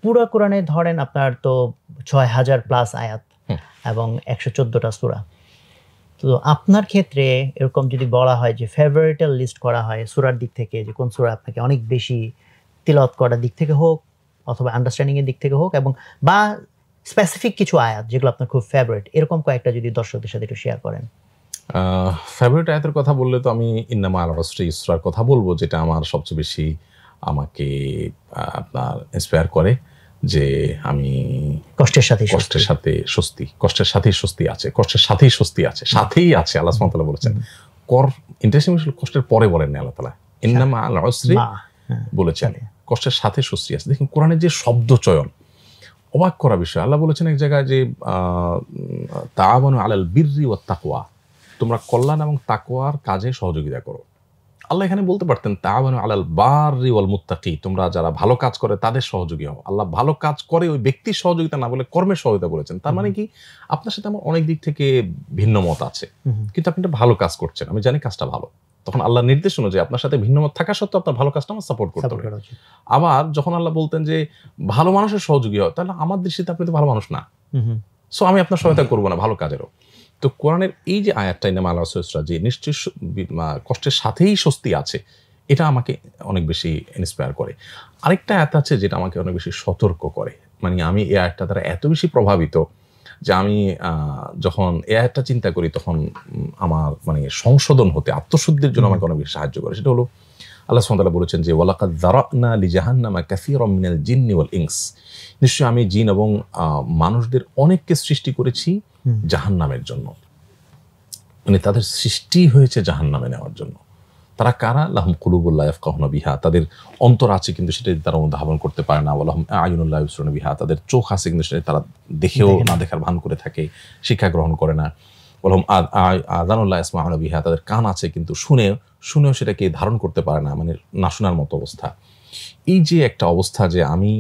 পুরো কোরআনে ধরেন আপনার তো ৬,০০০ প্লাস আয়াত হুম। এবং ১১৪টা সূরা। তো আপনার ক্ষেত্রে এরকম যদি বলা হয় যে ফেভারিটের লিস্ট করা হয় সূরার দিক থেকে যে কোন সূরা আপনাকে অনেক বেশি তিলাওয়াত করার দিক থেকে হোক অথবা আন্ডারস্ট্যান্ডিং এর দিক থেকে হোক এবং বা স্পেসিফিক কিছু আয়াত যেগুলো আপনার খুব ফেভারিট এরকম কয়েকটা যদি দর্শকদের সাথে একটু শেয়ার করেন। ফেভারিট আয়াতের কথা বললে তো আমি ইন্নামা আল উসরি ইসরার কথা বলবো, যেটা আমার সবচেয়ে বেশি আমাকে আপনার ইন্সপায়ার করে, যে আমি কষ্টের সাথে কষ্টের সাথেই স্বস্তি আছে, কষ্টের সাথেই স্বস্তি আছে, সাথেই আছে। আল্লাহ সুবহানাহু ওয়া তাআলা বলেছেন, ইন্টারেস্টিং কষ্টের পরে বলেন না আল্লাহ তাআলা, ইন্নামা আল উসরি বলেছেন, কষ্টের সাথে স্বস্তি আছে। দেখুন কোরআনের যে শব্দ চয়ন, অবাক করা বিষয়। আল্লাহ বলেছেন এক জায়গায় যে তাআওয়ানু আলাল বিররি ওয়াত তাকওয়া, তোমরা কল্যাণ এবং তাকওয়ার কাজে সহযোগিতা করো। আল্লাহ এখানে বলতে পারতেন তাআওয়ানু আলাল বাররি ওয়াল মুত্তাকি, তোমরা যারা ভালো কাজ করে তাদের সহযোগী হও। আল্লাহ ভালো কাজ করে ওই ব্যক্তির সহযোগিতা না বলে কর্মের সহযোগিতা বলেছেন। তার মানে কি, আপনার সাথে আমার অনেক দিক থেকে ভিন্ন মত আছে, কিন্তু আপনি একটা ভালো কাজ করছেন, আমি জানি কাজটা ভালো। তখন আল্লাহর নির্দেশ অনুযায়ী আপনার সাথে ভিন্ন মত থাকা সত্ত্বেও আপনার ভালো কাজটা আমার সাপোর্ট করতে হবে। আবার যখন আল্লাহ বলতেন যে ভালো মানুষের সহযোগী হয়, তাহলে আমার দৃষ্টিতে আপনি তো ভালো মানুষ না, সো আমি আপনার সহায়তা করবো না ভালো কাজেরও। তো কোরআনের এই যে আয়াতটা ইন্নামা আল উসরি ইসরা, যে নিশ্চয়ই কষ্টের সাথেই স্বস্তি আছে, এটা আমাকে অনেক বেশি ইন্সপায়ার করে। আরেকটা আয়াত আছে যেটা আমাকে অনেক বেশি সতর্ক করে, মানে আমি এই আয়াতটা দ্বারা এত বেশি প্রভাবিত যে আমি যখন এই আয়াতটা চিন্তা করি তখন আমার মানে সংশোধন হতে, আত্মশুদ্ধির জন্য আমাকে অনেক বেশি সাহায্য করে। সেটা হলো আল্লাহ সুবহানাহু ওয়া তাআলা বলেছেন যে ওয়ালাকাদ যারানা লিজাহান্নামা কাসীরাম মিনাল জিন্নি ওয়াল ইনস, নিশ্চয়ই আমি জিন এবং মানুষদের অনেককে সৃষ্টি করেছি জাহান্নামের জন্য, মানে তাদের সৃষ্টি হয়েছে জাহান্নামে নেওয়ার জন্য। তারা কারা? লাহুম কুলুবুন লা ইয়াফকাহুনা বিহা, তাদের অন্তর আছে কিন্তু সেটা তারা অনুধাবন করতে পারে না। ওয়ালাহুম আ'য়ুনুন লা ইবসিরুনা বিহা, তাদের চোখ আছে কিন্তু সেটা তারা দেখেও না দেখার ভান করে থাকে, শিক্ষা গ্রহণ করে না। ওয়ালাহুম আযানুন লা ইয়াসমাউনা বিহা, তাদের কান আছে কিন্তু শুনেও সেটাকে ধারণ করতে পারে না, মানে না শোনার মতো অবস্থা। এই যে একটা অবস্থা যে আমি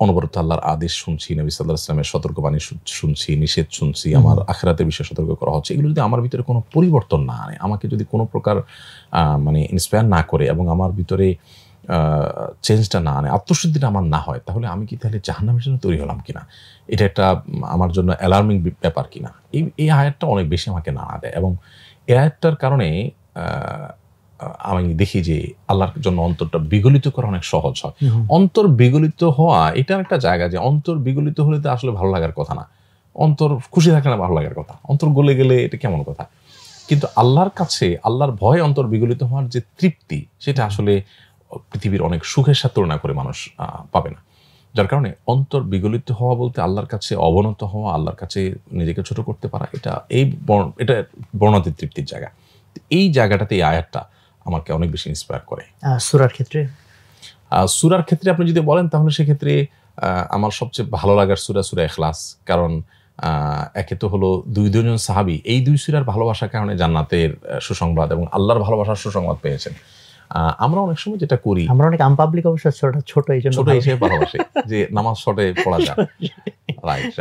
অনবরত আল্লাহর আদেশ শুনছি, নবী সাল্লাল্লাহু আলাইহি ওয়াসাল্লামের সতর্কবাণী শুনছি, নিষেধ শুনছি, আমার আখিরাতের বিষয়ে সতর্ক করা হচ্ছে, এগুলো যদি আমার ভিতরে কোনো পরিবর্তন না আনে, আমাকে যদি কোনো প্রকার মানে ইন্সপায়ার না করে এবং আমার ভিতরে চেঞ্জটা না আনে, আত্মশুদ্ধিটা আমার না হয়, তাহলে আমি কি তাহলে জাহান্নামের জন্য তৈরি হলাম কিনা, এটা একটা আমার জন্য অ্যালার্মিং ব্যাপার কিনা। এই আয়াতটা অনেক বেশি আমাকে নাড়া দেয় এবং এই আয়াতটার কারণে আমি দেখি যে আল্লাহর জন্য অন্তরটা বিগলিত করা অনেক সহজ হয়। অন্তর বিগলিত হওয়া এটার একটা জায়গা, যে অন্তর বিগলিত হলে তো আসলে ভালো লাগার কথা না, অন্তর খুশি থাকলে না ভালো লাগার কথা, অন্তর গলে গেলে এটা কেমন কথা। কিন্তু আল্লাহর কাছে আল্লাহর ভয়ে অন্তর বিগলিত হওয়ার যে তৃপ্তি, সেটা আসলে পৃথিবীর অনেক সুখের সাথে তুলনা করে মানুষ পাবে না। যার কারণে অন্তর বিগলিত হওয়া বলতে আল্লাহর কাছে অবনত হওয়া, আল্লাহর কাছে নিজেকে ছোট করতে পারা, এটা বর্ণাতীত তৃপ্তির জায়গা। এই জায়গাটাতে এই আয়াতটা আমাকে অনেক বেশি ইন্সপায়ার করে। সূরার ক্ষেত্রে আপনি যদি বলেন তাহলে সেক্ষেত্রে আমার সবচেয়ে ভালো লাগার সূরা ইখলাস। কারণ একে তো হলো দুইজন সাহাবী এই দুই সূরার ভালোবাসার কারণে জান্নাতের সুসংবাদ এবং আল্লাহর ভালোবাসার সুসংবাদ পেয়েছেন। আমরা অনেক সময় যেটা করি, আমরা অনেক আনপাবলিক অবশ্য ছোট হিসেবে ভালোবাসি যে নামাজ শর্টে পড়া যায়। রাইট।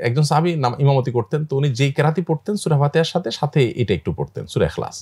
একজন সাহাবী ইমামতি করতেন, তো উনি যেই কেরাতি পড়তেন সূরা ফাতিহার সাথে এটা একটু পড়তেন, সূরা ইখলাস।